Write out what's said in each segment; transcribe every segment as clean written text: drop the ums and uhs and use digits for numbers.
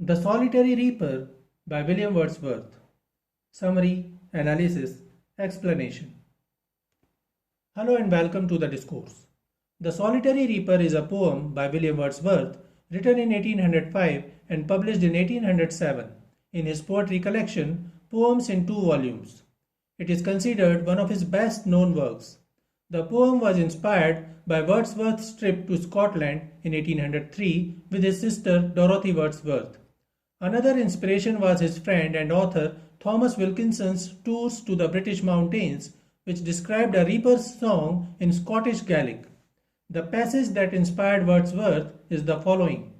The Solitary Reaper by William Wordsworth. Summary, Analysis, Explanation. Hello and welcome to the discourse. The Solitary Reaper is a poem by William Wordsworth written in 1805 and published in 1807 in his poetry collection Poems in Two Volumes. It is considered one of his best known works. The poem was inspired by Wordsworth's trip to Scotland in 1803 with his sister Dorothy Wordsworth. Another inspiration was his friend and author Thomas Wilkinson's tours to the British mountains, which described a reaper's song in Scottish Gaelic. The passage that inspired Wordsworth is the following.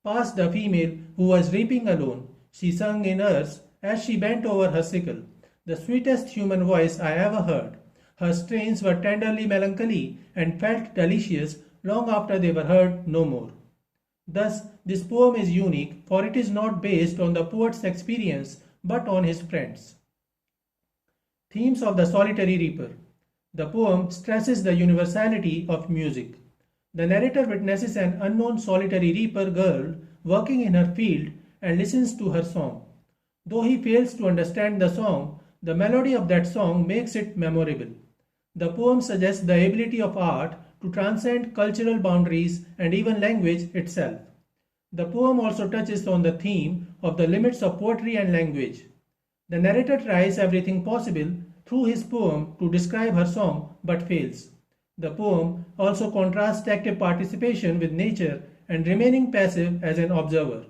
Past a female who was reaping alone, she sung in Erse as she bent over her sickle, the sweetest human voice I ever heard. Her strains were tenderly melancholy and felt delicious long after they were heard no more. Thus, this poem is unique, for it is not based on the poet's experience but on his friends. Themes of the Solitary Reaper. The poem stresses the universality of music. The narrator witnesses an unknown solitary reaper girl working in her field and listens to her song. Though he fails to understand the song, the melody of that song makes it memorable. The poem suggests the ability of art to transcend cultural boundaries and even language itself. The poem also touches on the theme of the limits of poetry and language. The narrator tries everything possible through his poem to describe her song but fails. The poem also contrasts active participation with nature and remaining passive as an observer.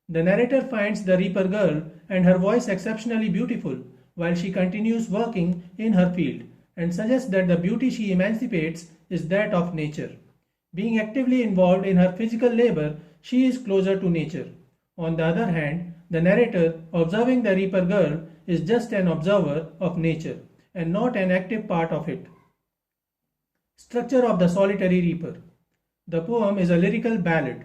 The narrator finds the Reaper girl and her voice exceptionally beautiful while she continues working in her field, and suggests that the beauty she emancipates is that of nature. Being actively involved in her physical labor, she is closer to nature. On the other hand, the narrator, observing the Reaper girl, is just an observer of nature and not an active part of it. Structure of the Solitary Reaper. The poem is a lyrical ballad.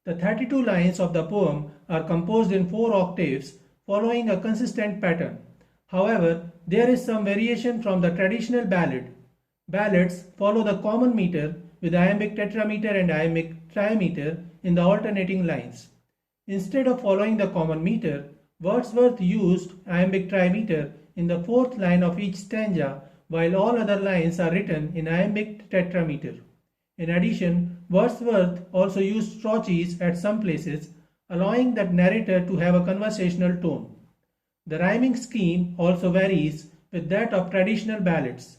The 32 lines of the poem are composed in 4 octaves following a consistent pattern. However, there is some variation from the traditional ballad. Ballads follow the common meter with iambic tetrameter and iambic trimeter in the alternating lines. Instead of following the common meter, Wordsworth used iambic trimeter in the 4th line of each stanza, while all other lines are written in iambic tetrameter. In addition, Wordsworth also used trochees at some places, allowing the narrator to have a conversational tone. The rhyming scheme also varies with that of traditional ballads.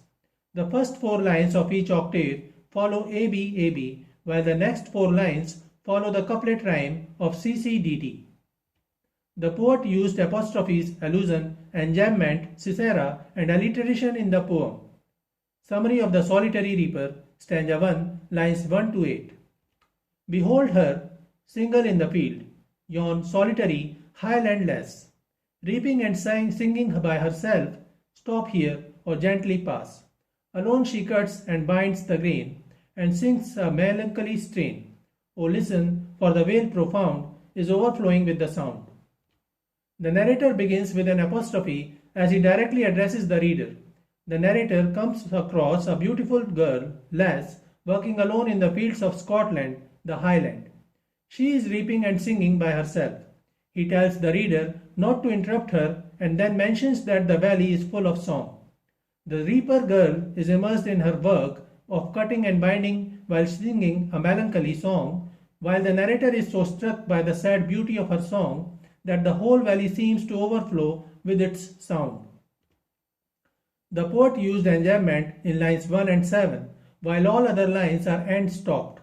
The first 4 lines of each octave follow AB AB, while the next 4 lines follow the couplet rhyme of CC DT. The poet used apostrophes, allusion, enjambment, caesura, and alliteration in the poem. Summary of the Solitary Reaper, stanza 1, lines 1 to 8. Behold her, single in the field, yon solitary, high landless, reaping and singing by herself, stop here or gently pass. Alone she cuts and binds the grain, and sings a melancholy strain. Oh listen, for the vale profound is overflowing with the sound. The narrator begins with an apostrophe as he directly addresses the reader. The narrator comes across a beautiful girl, lass, working alone in the fields of Scotland, the Highland. She is reaping and singing by herself. He tells the reader not to interrupt her and then mentions that the valley is full of song. The Reaper girl is immersed in her work of cutting and binding while singing a melancholy song, while the narrator is so struck by the sad beauty of her song that the whole valley seems to overflow with its sound. The poet used enjambment in lines 1 and 7, while all other lines are end-stopped.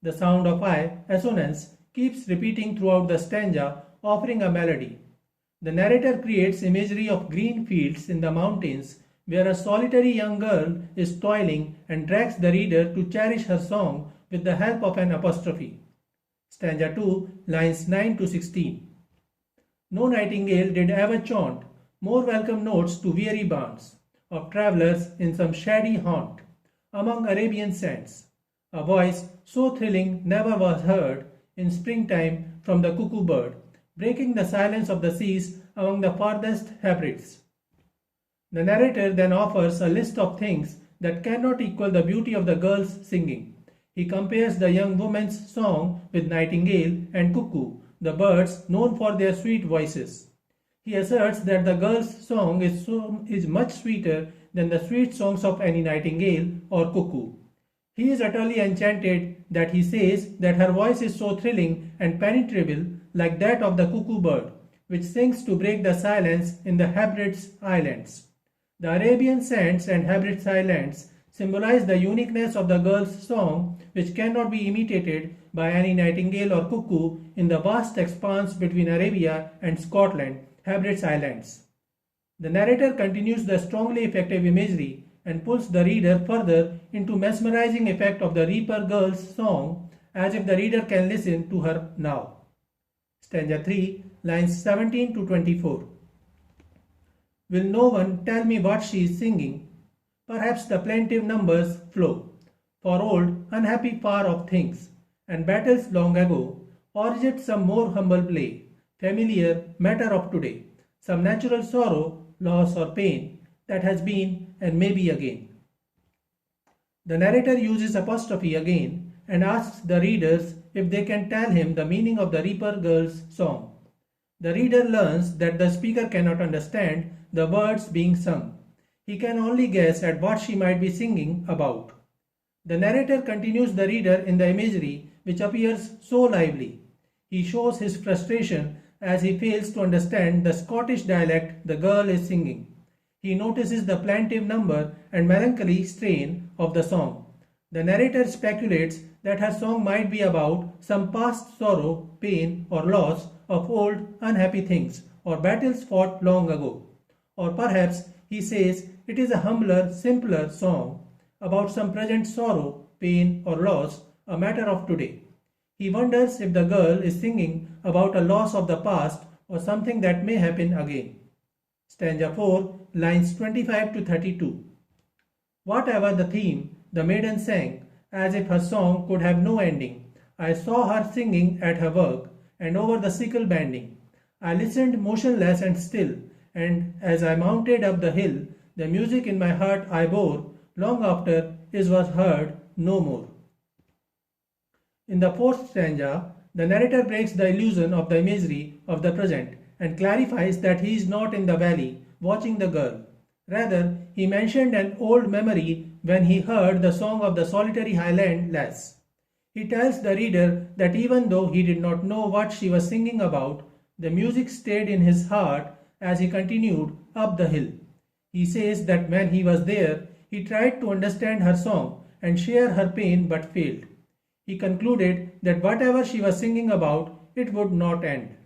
The sound of I, assonance, keeps repeating throughout the stanza, offering a melody. The narrator creates imagery of green fields in the mountains where a solitary young girl is toiling and drags the reader to cherish her song with the help of an apostrophe. Stanza 2, lines 9 to 16. No nightingale did ever chaunt more welcome notes to weary barns of travellers in some shady haunt among Arabian sands. A voice so thrilling never was heard in springtime from the cuckoo bird, breaking the silence of the seas among the farthest Hebrides. The narrator then offers a list of things that cannot equal the beauty of the girl's singing. He compares the young woman's song with nightingale and cuckoo, the birds known for their sweet voices. He asserts that the girl's song is much sweeter than the sweet songs of any nightingale or cuckoo. He is utterly enchanted that he says that her voice is so thrilling and penetrable like that of the cuckoo bird, which sings to break the silence in the Hebrides Islands. The Arabian Sands and Hebrides Islands symbolize the uniqueness of the girl's song, which cannot be imitated by any nightingale or cuckoo in the vast expanse between Arabia and Scotland, Hebrides Islands. The narrator continues the strongly effective imagery and pulls the reader further into mesmerizing effect of the reaper girl's song, as if the reader can listen to her now. Stanza 3, lines 17 to 24. Will no one tell me what she is singing? Perhaps the plaintive numbers flow for old, unhappy far off things and battles long ago, or is it some more humble play, familiar matter of today, some natural sorrow, loss or pain that has been and may be again? The narrator uses apostrophe again and asks the readers if they can tell him the meaning of the reaper girl's song. The reader learns that the speaker cannot understand the words being sung. He can only guess at what she might be singing about. The narrator continues the reader in the imagery which appears so lively. He shows his frustration as he fails to understand the Scottish dialect the girl is singing. He notices the plaintive number and melancholy strain of the song. The narrator speculates that her song might be about some past sorrow, pain or loss of old unhappy things or battles fought long ago. Or perhaps he says it is a humbler, simpler song about some present sorrow, pain or loss, a matter of today. He wonders if the girl is singing about a loss of the past or something that may happen again. Stanza 4, lines 25 to 32. Whatever the theme, the maiden sang, as if her song could have no ending. I saw her singing at her work, and over the sickle bending. I listened motionless and still, and as I mounted up the hill, the music in my heart I bore, long after it was heard no more. In the fourth stanza, the narrator breaks the illusion of the imagery of the present and clarifies that he is not in the valley watching the girl. Rather, he mentioned an old memory when he heard the song of the solitary Highland lass. He tells the reader that even though he did not know what she was singing about, the music stayed in his heart as he continued up the hill. He says that when he was there, he tried to understand her song and share her pain but failed. He concluded that whatever she was singing about, it would not end.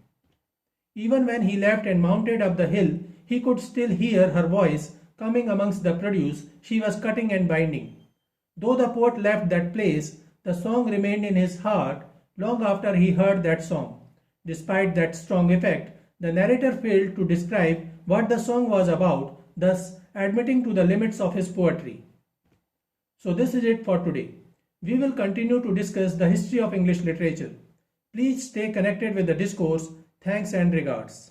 Even when he left and mounted up the hill, he could still hear her voice coming amongst the produce she was cutting and binding. Though the poet left that place, the song remained in his heart long after he heard that song. Despite that strong effect, the narrator failed to describe what the song was about, thus admitting to the limits of his poetry. So this is it for today. We will continue to discuss the history of English literature. Please stay connected with the discourse. Thanks and regards.